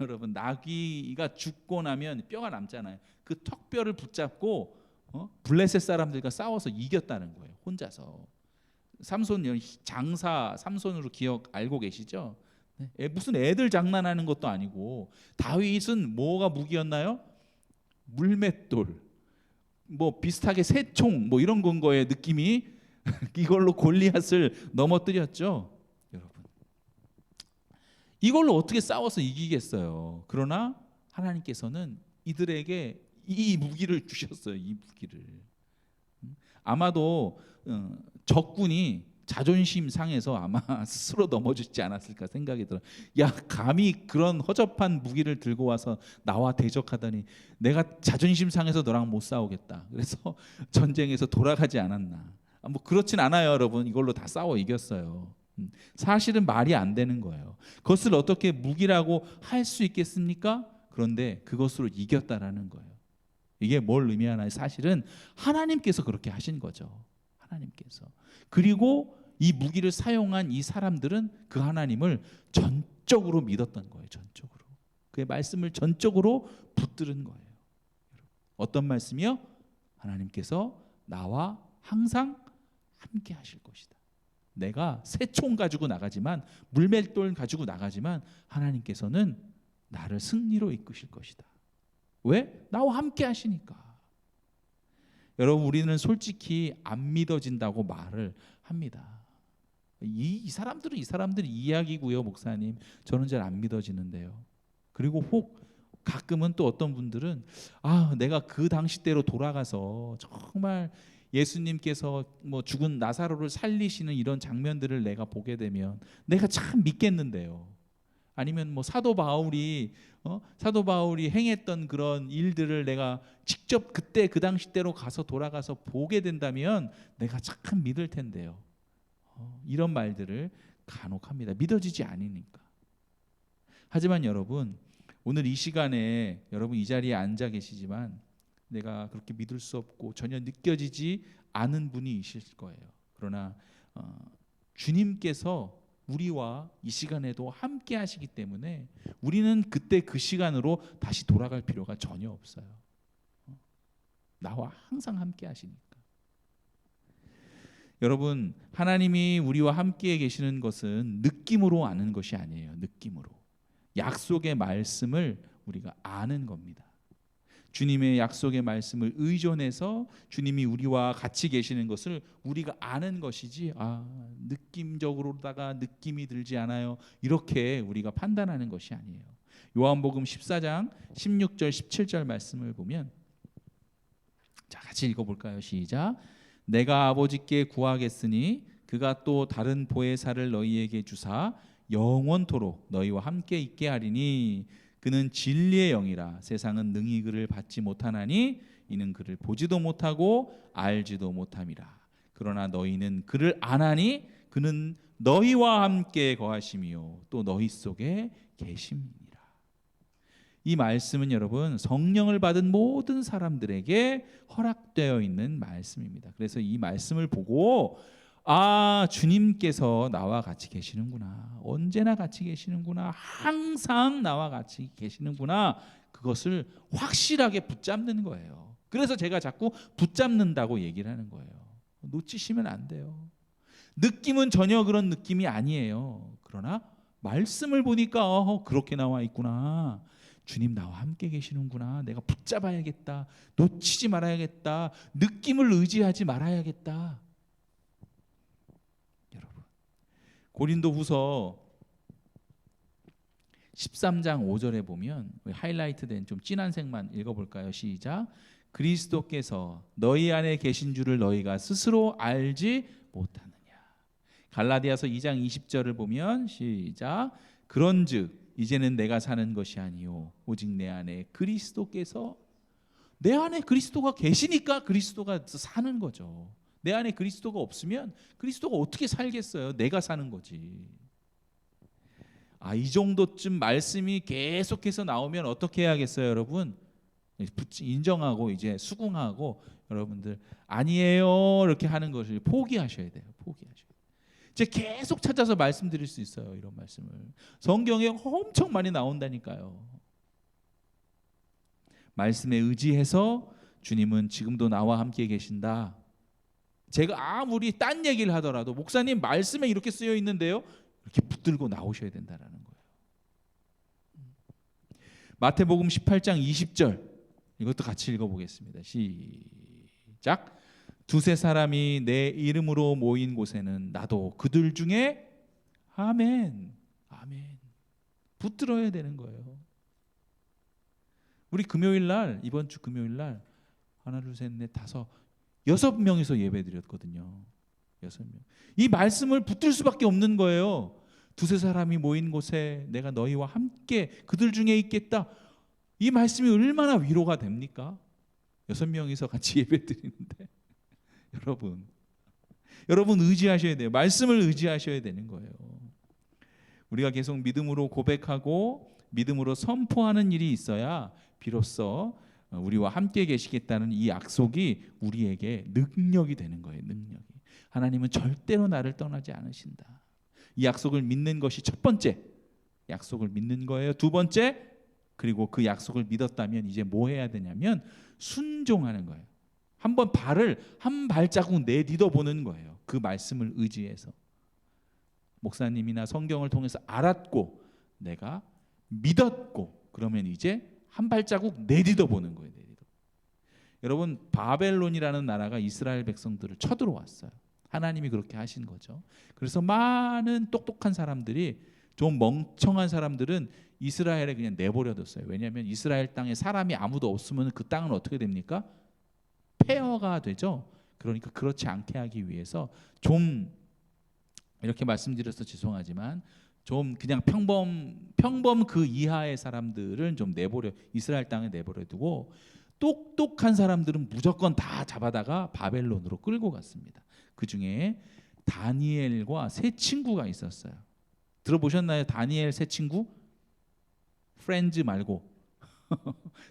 Speaker 1: 여러분, 나귀가 죽고 나면 뼈가 남잖아요. 그 턱뼈를 붙잡고 블레셋 사람들과 싸워서 이겼다는 거예요. 혼자서. 삼손, 장사 삼손으로 알고 계시죠? 무슨 애들 장난하는 것도 아니고, 다윗은 뭐가 무기였나요? 물맷돌, 뭐 비슷하게 새총, 뭐 이런 건 거에 느낌이 이걸로 골리앗을 넘어뜨렸죠. 여러분, 이걸로 어떻게 싸워서 이기겠어요? 그러나 하나님께서는 이들에게 이 무기를 주셨어요. 이 무기를. 아마도 적군이 자존심 상해서 아마 스스로 넘어지지 않았을까 생각이 들어요. 감히 그런 허접한 무기를 들고 와서 나와 대적하다니, 내가 자존심 상해서 너랑 못 싸우겠다. 그래서 전쟁에서 돌아가지 않았나. 뭐 그렇진 않아요, 여러분. 이걸로 다 싸워 이겼어요. 사실은 말이 안 되는 거예요. 그것을 어떻게 무기라고 할 수 있겠습니까? 그런데 그것으로 이겼다라는 거예요. 이게 뭘 의미하나요? 사실은 하나님께서 그렇게 하신 거죠. 하나님께서. 그리고 이 무기를 사용한 이 사람들은 그 하나님을 전적으로 믿었던 거예요. 전적으로. 그의 말씀을 전적으로 붙들은 거예요. 어떤 말씀이요? 하나님께서 나와 항상 함께 하실 것이다. 내가 새총 가지고 나가지만, 물맷돌 가지고 나가지만 하나님께서는 나를 승리로 이끄실 것이다. 왜? 나와 함께 하시니까. 여러분, 우리는 솔직히 안 믿어진다고 말을 합니다. 이 사람들이 이야기고요, 목사님. 저는 잘 안 믿어지는데요. 그리고 혹 가끔은 또 어떤 분들은 내가 그 당시대로 돌아가서 정말 예수님께서 뭐 죽은 나사로를 살리시는 이런 장면들을 내가 보게 되면 내가 참 믿겠는데요. 아니면 뭐 사도 바울이 행했던 그런 일들을 내가 직접 그때 그 당시대로 가서 돌아가서 보게 된다면 내가 참 믿을 텐데요. 이런 말들을 간혹 합니다. 믿어지지 않으니까. 하지만 여러분, 오늘 이 시간에 여러분 이 자리에 앉아 계시지만 내가 그렇게 믿을 수 없고 전혀 느껴지지 않은 분이 있을 거예요. 그러나 주님께서 우리와 이 시간에도 함께 하시기 때문에 우리는 그때 그 시간으로 다시 돌아갈 필요가 전혀 없어요. 나와 항상 함께 하시니까. 여러분, 하나님이 우리와 함께 계시는 것은 느낌으로 아는 것이 아니에요. 느낌으로. 약속의 말씀을 우리가 아는 겁니다. 주님의 약속의 말씀을 의존해서 주님이 우리와 같이 계시는 것을 우리가 아는 것이지, 느낌적으로다가 느낌이 들지 않아요, 이렇게 우리가 판단하는 것이 아니에요. 요한복음 14장 16절 17절 말씀을 보면, 자, 같이 읽어볼까요? 시작. 내가 아버지께 구하겠으니 그가 또 다른 보혜사를 너희에게 주사 영원토록 너희와 함께 있게 하리니 그는 진리의 영이라 세상은 능히 그를 받지 못하나니 이는 그를 보지도 못하고 알지도 못함이라. 그러나 너희는 그를 아나니 그는 너희와 함께 거하심이요 또 너희 속에 계심이니라. 이 말씀은 여러분 성령을 받은 모든 사람들에게 허락되어 있는 말씀입니다. 그래서 이 말씀을 보고 주님께서 나와 같이 계시는구나, 언제나 같이 계시는구나, 항상 나와 같이 계시는구나, 그것을 확실하게 붙잡는 거예요. 그래서 제가 자꾸 붙잡는다고 얘기를 하는 거예요. 놓치시면 안 돼요. 느낌은 전혀 그런 느낌이 아니에요. 그러나 말씀을 보니까 그렇게 나와 있구나, 주님 나와 함께 계시는구나, 내가 붙잡아야겠다, 놓치지 말아야겠다, 느낌을 의지하지 말아야겠다. 여러분, 고린도후서 13장 5절에 보면 하이라이트된 좀 진한 색만 읽어볼까요? 시작. 그리스도께서 너희 안에 계신 줄을 너희가 스스로 알지 못하느냐. 갈라디아서 2장 20절을 보면 시작. 그런즉 이제는 내가 사는 것이 아니요 오직 내 안에 그리스도께서, 내 안에 그리스도가 계시니까 그리스도가 사는 거죠. 내 안에 그리스도가 없으면 그리스도가 어떻게 살겠어요? 내가 사는 거지. 이 정도쯤 말씀이 계속해서 나오면 어떻게 해야겠어요, 여러분? 인정하고 이제 수긍하고 여러분들 아니에요 이렇게 하는 것을 포기하셔야 돼요. 포기하셔야 돼요. 이제 계속 찾아서 말씀드릴 수 있어요. 이런 말씀을 성경에 엄청 많이 나온다니까요. 말씀에 의지해서 주님은 지금도 나와 함께 계신다. 제가 아무리 딴 얘기를 하더라도 목사님 말씀에 이렇게 쓰여 있는데요, 이렇게 붙들고 나오셔야 된다라는 거예요. 마태복음 18장 20절 이것도 같이 읽어보겠습니다. 시작. 두세 사람이 내 이름으로 모인 곳에는 나도 그들 중에 아멘 붙들어야 되는 거예요. 우리 금요일날, 이번 주 금요일날 하나 둘 셋 넷 다섯 6명이서 예배 드렸거든요. 6명. 이 말씀을 붙들 수밖에 없는 거예요. 두세 사람이 모인 곳에 내가 너희와 함께 그들 중에 있겠다. 이 말씀이 얼마나 위로가 됩니까? 6명이서 같이 예배 드리는데 여러분 의지하셔야 돼요. 말씀을 의지하셔야 되는 거예요. 우리가 계속 믿음으로 고백하고 믿음으로 선포하는 일이 있어야 비로소 우리와 함께 계시겠다는 이 약속이 우리에게 능력이 되는 거예요. 능력이. 하나님은 절대로 나를 떠나지 않으신다. 이 약속을 믿는 것이 첫 번째, 약속을 믿는 거예요. 두 번째, 그리고 그 약속을 믿었다면 이제 뭐 해야 되냐면 순종하는 거예요. 한번 발을 한 발자국 내딛어 보는 거예요. 그 말씀을 의지해서. 목사님이나 성경을 통해서 알았고 내가 믿었고 그러면 이제 한 발자국 내딛어 보는 거예요. 여러분, 바벨론이라는 나라가 이스라엘 백성들을 쳐들어왔어요. 하나님이 그렇게 하신 거죠. 그래서 많은 똑똑한 사람들이, 좀 멍청한 사람들은 이스라엘에 그냥 내버려뒀어요. 왜냐하면 이스라엘 땅에 사람이 아무도 없으면 그 땅은 어떻게 됩니까? 폐허가 되죠. 그러니까 그렇지 않게 하기 위해서 좀 이렇게 말씀드려서 죄송하지만 좀 그냥 평범 그 이하의 사람들은 좀 이스라엘 땅에 내버려두고 똑똑한 사람들은 무조건 다 잡아다가 바벨론으로 끌고 갔습니다. 그 중에 다니엘과 세 친구가 있었어요. 들어보셨나요? 다니엘 세 친구? 프렌즈 말고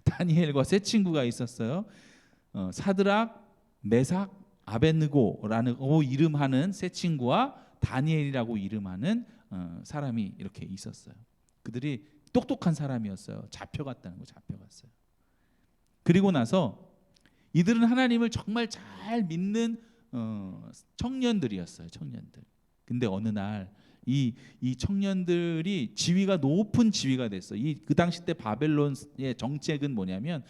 Speaker 1: 다니엘과 세 친구가 있었어요. 사드락, 메삭, 아벳느고라는 이름하는 세 친구와 다니엘이라고 이름하는 사람이 이렇게 있었어요. 그들이 똑똑한 사람이었어요. 잡혀갔다는 거, 잡혀갔어요. 그리고 나서 이들은 하나님을 정말 잘 믿는 청년들이었어요. 청년들. 근데 어느 날 이 청년들이 높은 지위가 됐어요. 그 당시 때 바벨론의 정책은 뭐냐면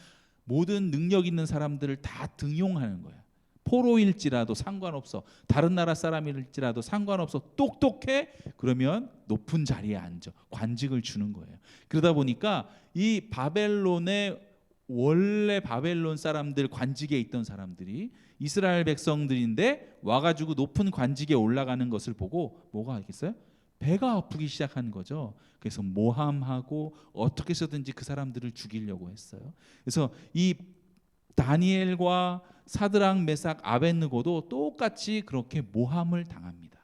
Speaker 1: 모든 능력 있는 사람들을 다 등용하는 거예요. 포로일지라도 상관없어. 다른 나라 사람일지라도 상관없어. 똑똑해? 그러면 높은 자리에 앉아. 관직을 주는 거예요. 그러다 보니까 이 바벨론의 원래 바벨론 사람들 관직에 있던 사람들이 이스라엘 백성들인데 와가지고 높은 관직에 올라가는 것을 보고 뭐가 알겠어요? 배가 아프기 시작한 거죠. 그래서 모함하고 어떻게 해서든지 그 사람들을 죽이려고 했어요. 그래서 이 다니엘과 사드락 메삭 아벳느고도 똑같이 그렇게 모함을 당합니다.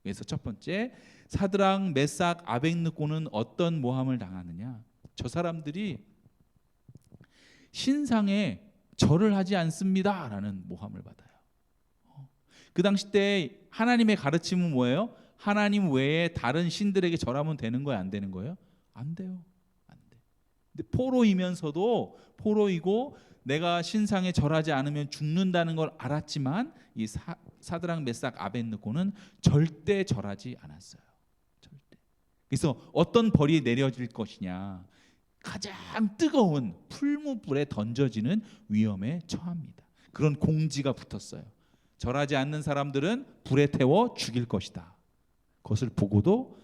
Speaker 1: 그래서 첫 번째, 사드락 메삭 아벳느고는 어떤 모함을 당하느냐? 저 사람들이 신상에 절을 하지 않습니다라는 모함을 받아요. 그 당시 때 하나님의 가르침은 뭐예요? 하나님 외에 다른 신들에게 절하면 되는 거예요, 안 되는 거예요? 안 돼요. 안 돼. 근데 포로이면서도 포로이고 내가 신상에 절하지 않으면 죽는다는 걸 알았지만 이 사드락 메삭 아벳느고는 절대 절하지 않았어요. 절대. 그래서 어떤 벌이 내려질 것이냐? 가장 뜨거운 풀무불에 던져지는 위험에 처합니다. 그런 공지가 붙었어요. 절하지 않는 사람들은 불에 태워 죽일 것이다. 그것을 보고도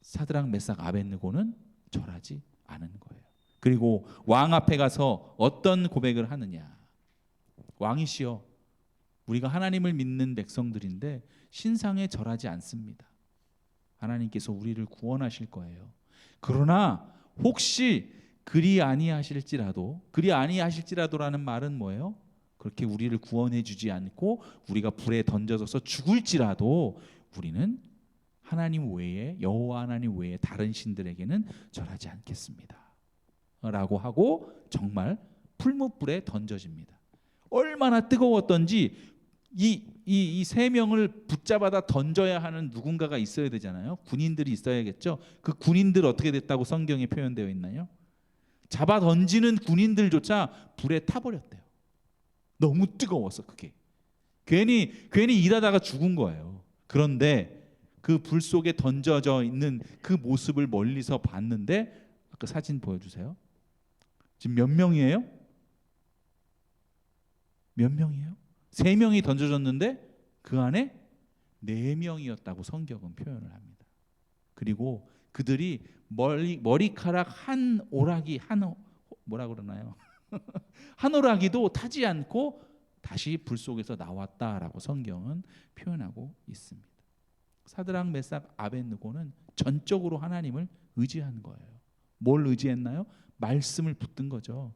Speaker 1: 사드락 메삭 아벳느고는 절하지 않은 거예요. 그리고 왕 앞에 가서 어떤 고백을 하느냐? 왕이시여, 우리가 하나님을 믿는 백성들인데 신상에 절하지 않습니다. 하나님께서 우리를 구원하실 거예요. 그러나 혹시 그리 아니하실지라도라는 말은 뭐예요? 그렇게 우리를 구원해 주지 않고 우리가 불에 던져져서 죽을지라도 우리는 하나님 외에, 여호와 하나님 외에 다른 신들에게는 절하지 않겠습니다 라고 하고 정말 풀무불에 던져집니다. 얼마나 뜨거웠던지 이 세 명을 붙잡아다 던져야 하는 누군가가 있어야 되잖아요. 군인들이 있어야겠죠. 그 군인들 어떻게 됐다고 성경에 표현되어 있나요? 잡아 던지는 군인들조차 불에 타버렸대요. 너무 뜨거워서 그게 괜히 일하다가 죽은 거예요. 그런데 그 불 속에 던져져 있는 그 모습을 멀리서 봤는데, 아까 사진 보여주세요. 지금 몇 명이에요? 몇 명이에요? 3명이 던져졌는데 그 안에 4명이었다고 성경은 표현을 합니다. 그리고 그들이 머리카락 한 오라기 뭐라 그러나요? 한 오라기도 타지 않고 다시 불 속에서 나왔다라고 성경은 표현하고 있습니다. 사드락 메삭 아벳느고는 전적으로 하나님을 의지한 거예요. 뭘 의지했나요? 말씀을 붙든 거죠.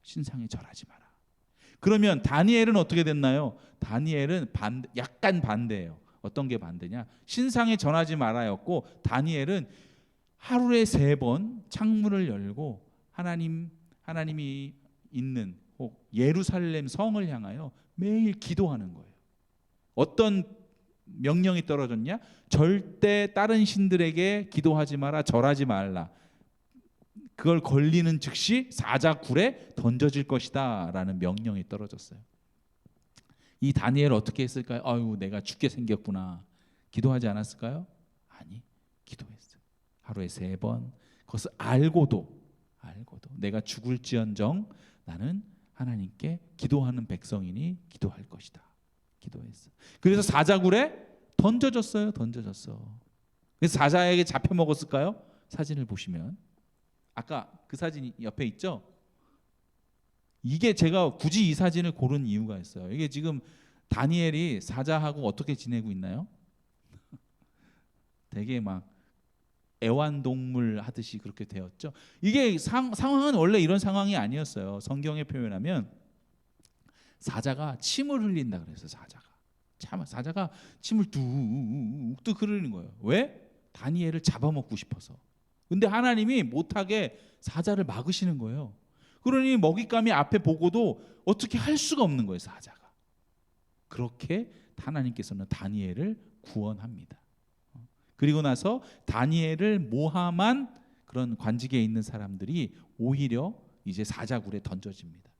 Speaker 1: 신상에 절하지 마라. 그러면 다니엘은 어떻게 됐나요? 다니엘은 약간 반대예요. 어떤 게 반대냐? 신상에 절하지 말아였고, 다니엘은 하루에 3번 창문을 열고 하나님이 있는 혹 예루살렘 성을 향하여 매일 기도하는 거예요. 어떤 명령이 떨어졌냐? 절대 다른 신들에게 기도하지 마라, 절하지 말라. 그걸 걸리는 즉시 사자굴에 던져질 것이다 라는 명령이 떨어졌어요. 이 다니엘 어떻게 했을까요? 아유, 내가 죽게 생겼구나. 기도하지 않았을까요? 아니, 기도했어요. 하루에 3번. 그것을 알고도 내가 죽을지언정 나는 하나님께 기도하는 백성이니 기도할 것이다. 기도했어. 그래서 사자굴에 던져졌어. 그래서 사자에게 잡혀 먹었을까요? 사진을 보시면 아까 그 사진 옆에 있죠? 이게 제가 굳이 이 사진을 고른 이유가 있어요. 이게 지금 다니엘이 사자하고 어떻게 지내고 있나요? 되게 막 애완동물 하듯이 그렇게 되었죠. 이게 상황은 원래 이런 상황이 아니었어요. 성경에 표현하면 사자가 침을 흘린다 그랬어요. 사자가 침을 뚝뚝 흐르는 거예요. 왜? 다니엘을 잡아먹고 싶어서. 근데 하나님이 못하게 사자를 막으시는 거예요. 그러니 먹잇감이 앞에 보고도 어떻게 할 수가 없는 거예요, 사자가. 그렇게 하나님께서는 다니엘을 구원합니다. 그리고 나서 다니엘을 모함한 그런 관직에 있는 사람들이 오히려 이제 사자굴에 던져집니다.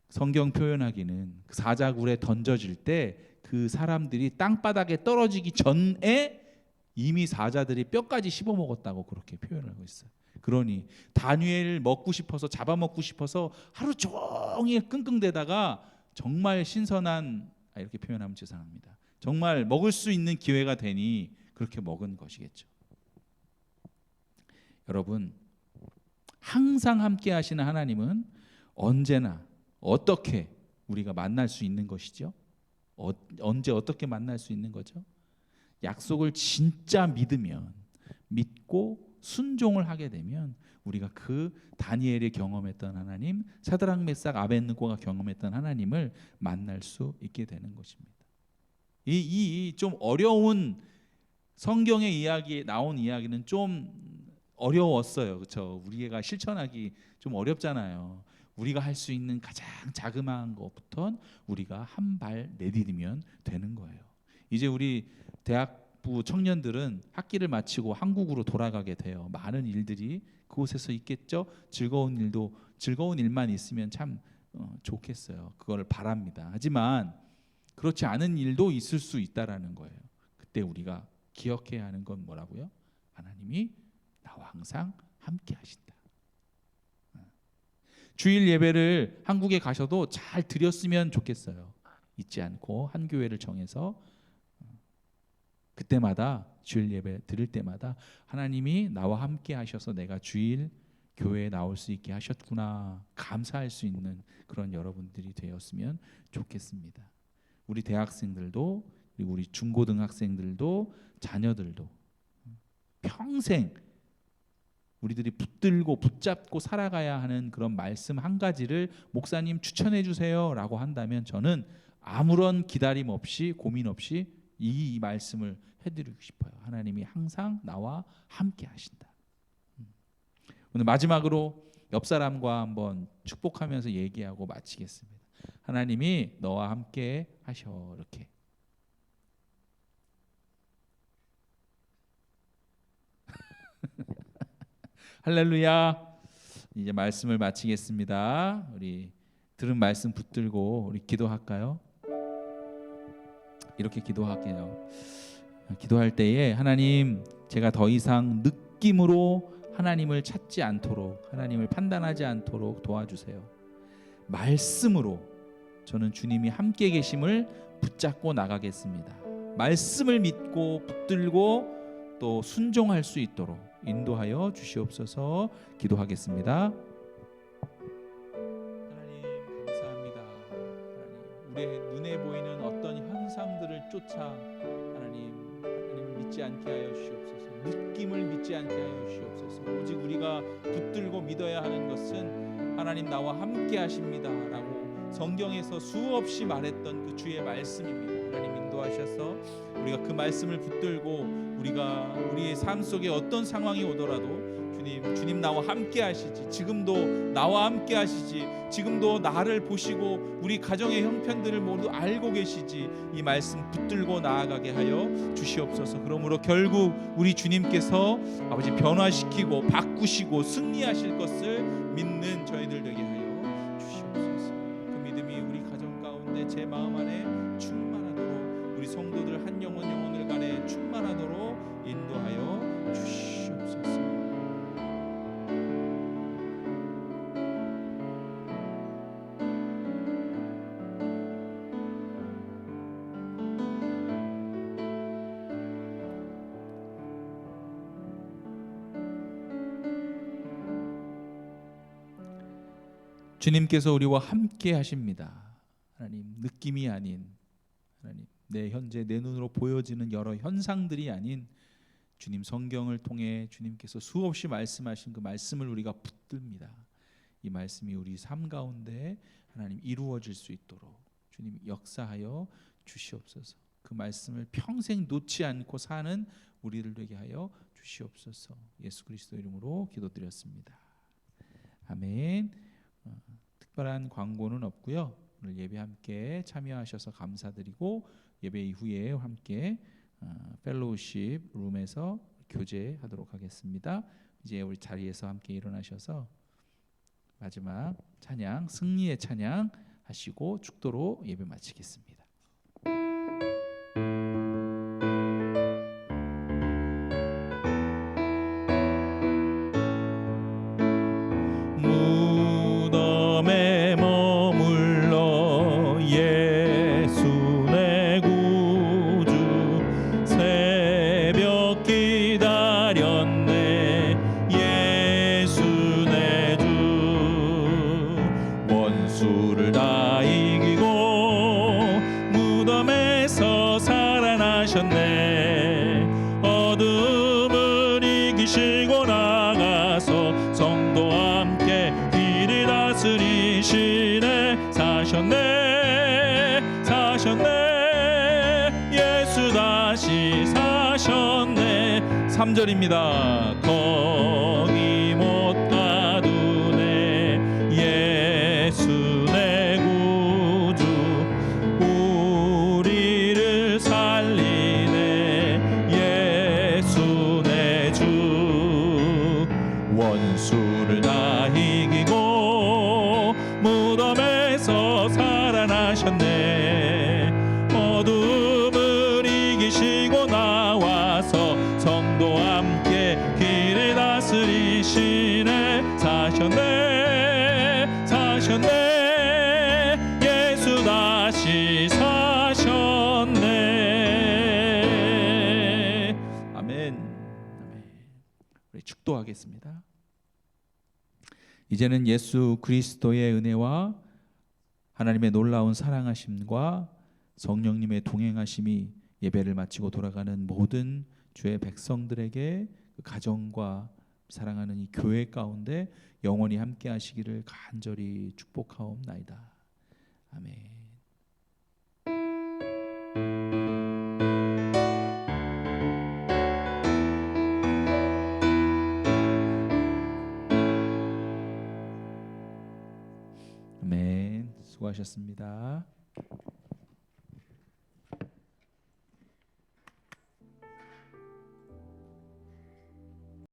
Speaker 1: 성경 표현하기는 그 사자굴에 던져질 때 그 사람들이 땅바닥에 떨어지기 전에 이미 사자들이 뼈까지 씹어먹었다고 그렇게 표현하고 있어요. 그러니 다니엘 먹고 싶어서 잡아먹고 싶어서 하루 종일 끙끙대다가 정말 신선한, 이렇게 표현하면 죄송합니다, 정말 먹을 수 있는 기회가 되니 그렇게 먹은 것이겠죠. 여러분, 항상 함께 하시는 하나님은 언제나 어떻게 우리가 만날 수 있는 것이죠? 언제 어떻게 만날 수 있는 거죠? 약속을 진짜 믿고 순종을 하게 되면 우리가 그 다니엘이 경험했던 하나님, 사드락 메삭 아벳느고가 경험했던 하나님을 만날 수 있게 되는 것입니다. 이 좀 어려운 성경의 이야기 나온 이야기는 좀 어려웠어요. 그렇죠? 우리가 실천하기 좀 어렵잖아요. 우리가 할 수 있는 가장 자그마한 것부터 우리가 한 발 내디디면 되는 거예요. 이제 우리 대학부 청년들은 학기를 마치고 한국으로 돌아가게 돼요. 많은 일들이 그곳에서 있겠죠. 즐거운 일만 있으면 참 좋겠어요. 그거를 바랍니다. 하지만 그렇지 않은 일도 있을 수 있다라는 거예요. 그때 우리가 기억해야 하는 건 뭐라고요? 하나님이 나와 항상 함께 하신다. 주일 예배를 한국에 가셔도 잘 드렸으면 좋겠어요. 잊지 않고 한 교회를 정해서 그때마다 주일 예배 드릴 때마다 하나님이 나와 함께 하셔서 내가 주일 교회에 나올 수 있게 하셨구나 감사할 수 있는 그런 여러분들이 되었으면 좋겠습니다. 우리 대학생들도 그리고 우리 중고등학생들도 자녀들도 평생 우리들이 붙잡고 살아가야 하는 그런 말씀 한 가지를 목사님 추천해 주세요라고 한다면 저는 아무런 기다림 없이 고민 없이 이 말씀을 해드리고 싶어요. 하나님이 항상 나와 함께 하신다. 오늘 마지막으로 옆 사람과 한번 축복하면서 얘기하고 마치겠습니다. 하나님이 너와 함께 하셔. 이렇게. 할렐루야. 이제 말씀을 마치겠습니다. 우리 들은 말씀 붙들고 우리 기도할까요? 이렇게 기도할게요. 기도할 때에 하나님, 제가 더 이상 느낌으로 하나님을 찾지 않도록, 하나님을 판단하지 않도록 도와주세요. 말씀으로 저는 주님이 함께 계심을 붙잡고 나가겠습니다. 말씀을 믿고 붙들고 또 순종할 수 있도록 인도하여 주시옵소서. 기도하겠습니다. 하나님 감사합니다. 하나님 우리의 눈에 보이는 어떤 현상들을 쫓아 하나님 믿지 않게 하여 주시옵소서. 느낌을 믿지 않게 하여 주시옵소서. 오직 우리가 붙들고 믿어야 하는 것은 하나님 나와 함께 하십니다 라고 성경에서 수없이 말했던 그 주의 말씀입니다. 하나님 인도하셔서 우리가 그 말씀을 붙들고 우리가 우리의 삶 속에 어떤 상황이 오더라도 주님 나와 함께 하시지, 지금도 나와 함께 하시지, 지금도 나를 보시고 우리 가정의 형편들을 모두 알고 계시지, 이 말씀 붙들고 나아가게 하여 주시옵소서. 그러므로 결국 우리 주님께서 아버지 변화시키고 바꾸시고 승리하실 것을 믿는 저희들 되게 하여 주시옵소서. 그 믿음이 우리 가정 가운데 제 마음 안에 충만하도록, 우리 성도들 한 영혼을 간에 충만하도록 인도하여 주시옵소서. 주님께서 우리와 함께 하십니다. 하나님, 느낌이 아닌 하나님, 내 현재 내 눈으로 보여지는 여러 현상들이 아닌 주님 성경을 통해 주님께서 수없이 말씀하신 그 말씀을 우리가 붙듭니다. 이 말씀이 우리 삶 가운데 하나님 이루어질 수 있도록 주님 역사하여 주시옵소서. 그 말씀을 평생 놓지 않고 사는 우리들 되게 하여 주시옵소서. 예수 그리스도 이름으로 기도드렸습니다. 아멘. 특별한 광고는 없고요. 오늘 예배 함께 참여하셔서 감사드리고 예배 이후에 함께 펠로우십 룸에서 교제하도록 하겠습니다. 이제 우리 자리에서 함께 일어나셔서 마지막 찬양, 승리의 찬양 하시고 축도로 예배 마치겠습니다. 3절입니다. 거기 못 가두네 예수 내 구주 우리를 살리네 예수 내 주 원수를 다 이기고 무덤에서 살아나셨네 어둠을 이기시고 나와서 성도와 함께 길을 다스리시네 사셨네 사셨네 예수 다시 사셨네. 아멘. 아멘. 우리 축도하겠습니다. 이제는 예수 그리스도의 은혜와 하나님의 놀라운 사랑하심과 성령님의 동행하심이 예배를 마치고 돌아가는 모든 주의 백성들에게 그 가정과 사랑하는 이 교회 가운데 영원히 함께 하시기를 간절히 축복하옵나이다. 아멘. 아멘. 수고하셨습니다.